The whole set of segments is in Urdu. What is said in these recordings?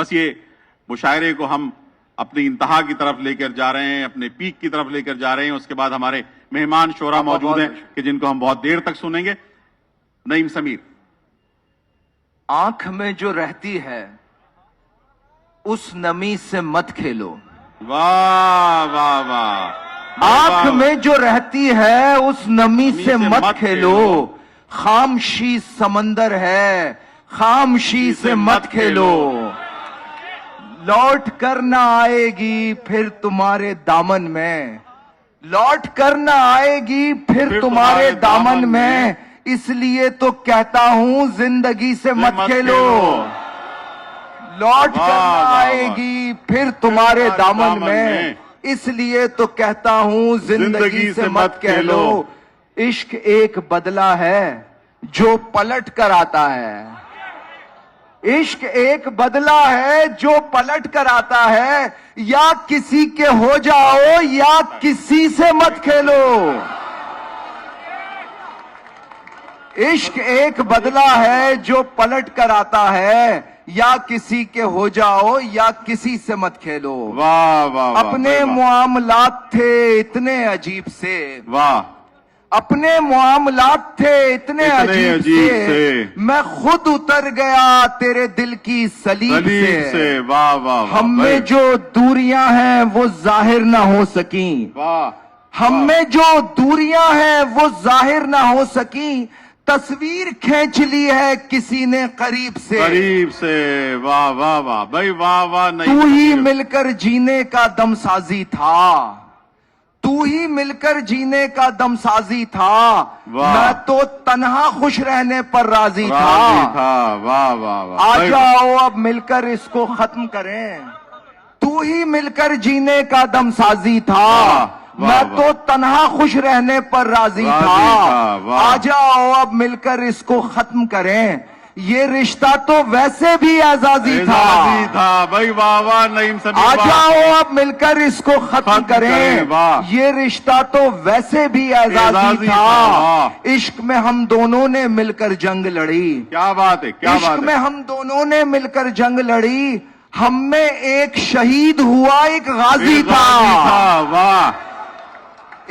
بس یہ مشاعرے کو ہم اپنی انتہا کی طرف لے کر جا رہے ہیں، اپنے پیک کی طرف لے کر جا رہے ہیں. اس کے بعد ہمارے مہمان شعراء موجود ہیں کہ جن کو ہم بہت دیر تک سنیں گے. نعیم سمیر. آنکھ میں جو رہتی ہے اس نمی سے مت کھیلو. واہ واہ واہ. آنکھ میں جو رہتی ہے اس نمی سے مت کھیلو. خامشی سمندر ہے خامشی سے مت کھیلو. لوٹ کر نہ آئے گی پھر تمہارے دامن میں. لوٹ کر نہ آئے گی پھر تمہارے دامن میں. اس لیے تو کہتا ہوں زندگی سے مت کھیلو. لوٹ کر نہ آئے گی پھر تمہارے دامن میں. اس لیے تو کہتا ہوں زندگی سے مت کھیلو. عشق ایک بدلہ ہے جو پلٹ کر آتا ہے. عشق ایک بدلہ ہے جو پلٹ کر آتا ہے. یا کسی کے ہو جاؤ یا کسی سے مت کھیلو. عشق ایک بدلہ ہے جو پلٹ کر آتا ہے. یا کسی کے ہو جاؤ یا کسی سے مت کھیلو. واہ واہ. اپنے معاملات تھے اتنے عجیب سے. واہ. اپنے معاملات تھے اتنے عجیب سے. میں خود اتر گیا تیرے دل کی سلیب سے. واہ واہ. ہم میں جو دوریاں ہیں وہ ظاہر نہ ہو سکیں. واہ. ہم میں جو دوریاں ہیں وہ ظاہر نہ ہو سکیں. تصویر کھینچ لی ہے کسی نے قریب سے. قریب سے. واہ واہ واہ بھائی واہ واہ. تو ہی مل کر جینے کا دم سازی تھا. تو ہی مل کر جینے کا دم سازی تھا. میں تو تنہا خوش رہنے پر راضی تھا. واہ واہ واہ. آ جاؤ اب مل کر اس کو ختم کریں. تو ہی مل کر جینے کا دم سازی تھا. میں تو تنہا خوش رہنے پر راضی تھا. آ جاؤ اب مل کر اس کو ختم کریں. یہ رشتہ تو ویسے بھی اعزازی تھا. بھائی واہ واہ. نعیم سمیر. آ جاؤ اب مل کر اس کو ختم کریں. یہ رشتہ تو ویسے بھی اعزازی تھا. عشق میں ہم دونوں نے مل کر جنگ لڑی. کیا بات ہے. کیا بات ہے. عشق میں ہم دونوں نے مل کر جنگ لڑی. ہم میں ایک شہید ہوا ایک غازی تھا. واہ.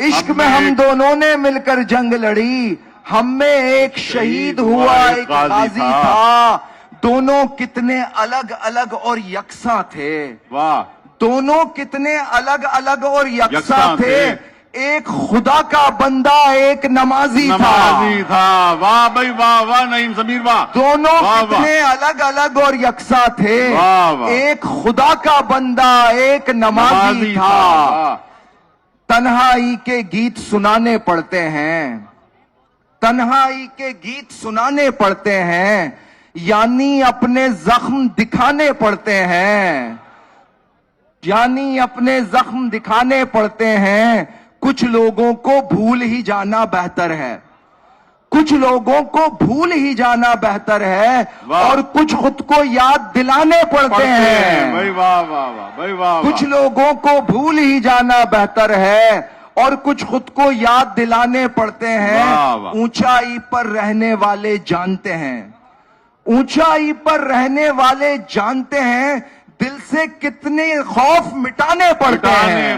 عشق میں ہم دونوں نے مل کر جنگ لڑی. ہم میں ایک شہید ہوا ایک غازی تھا. دونوں کتنے الگ الگ اور یکساں تھے. واہ. دونوں کتنے الگ الگ اور یکساں تھے. ایک خدا کا بندہ ایک نمازی تھا. واہ بھائی واہ واہ. نعیم سمیر واہ. دونوں کتنے الگ الگ اور یکساں تھے. ایک خدا کا بندہ ایک نمازی تھا. تنہائی کے گیت سنانے پڑتے ہیں. تنہائی کے گیت سنانے پڑتے ہیں. یعنی اپنے زخم دکھانے پڑتے ہیں. یعنی اپنے زخم دکھانے پڑتے ہیں. کچھ لوگوں کو بھول ہی جانا بہتر ہے. کچھ لوگوں کو بھول ہی جانا بہتر ہے. اور کچھ خود کو یاد دلانے پڑتے ہیں. کچھ لوگوں کو بھول ہی جانا بہتر ہے اور کچھ خود کو یاد دلانے پڑتے ہیں. اونچائی پر رہنے والے جانتے ہیں. اونچائی پر رہنے والے جانتے ہیں. دل سے کتنے خوف مٹانے پڑتے ہیں.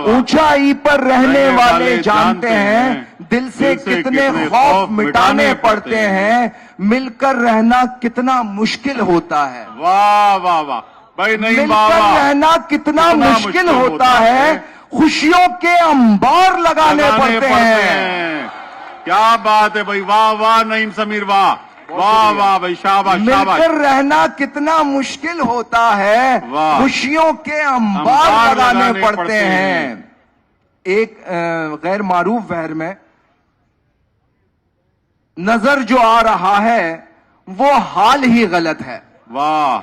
اونچائی پر رہنے والے جانتے ہیں. دل سے کتنے خوف مٹانے پڑتے ہیں. مل کر رہنا کتنا مشکل ہوتا ہے. واہ واہ واہ. مل کر رہنا کتنا مشکل ہوتا ہے. خوشیوں کے انبار لگانے پڑتے ہیں. کیا بات ہے بھائی. واہ واہ. نعیم سمیر واہ. واہ واہ بھائی. شاباش. مل کر رہنا کتنا مشکل ہوتا ہے. خوشیوں کے انبار لگانے پڑتے ہیں. ایک غیر معروف بحر میں نظر جو آ رہا ہے وہ حال ہی غلط ہے. واہ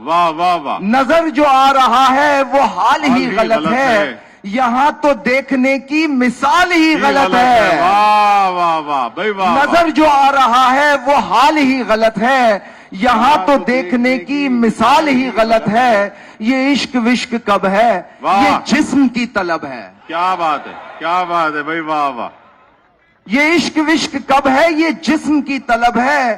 واہ واہ واہ. نظر جو آ رہا ہے وہ حال ہی غلط ہے. یہاں تو دیکھنے کی مثال ہی غلط ہے. واہ واہ واہ بھائی واہ. نظر جو آ رہا ہے وہ حال ہی غلط ہے. یہاں تو دیکھنے کی مثال ہی غلط ہے. یہ عشق وشق کب ہے یہ جسم کی طلب ہے. کیا بات ہے. کیا بات ہے بھائی. واہ واہ. یہ عشق وشق کب ہے یہ جسم کی طلب ہے.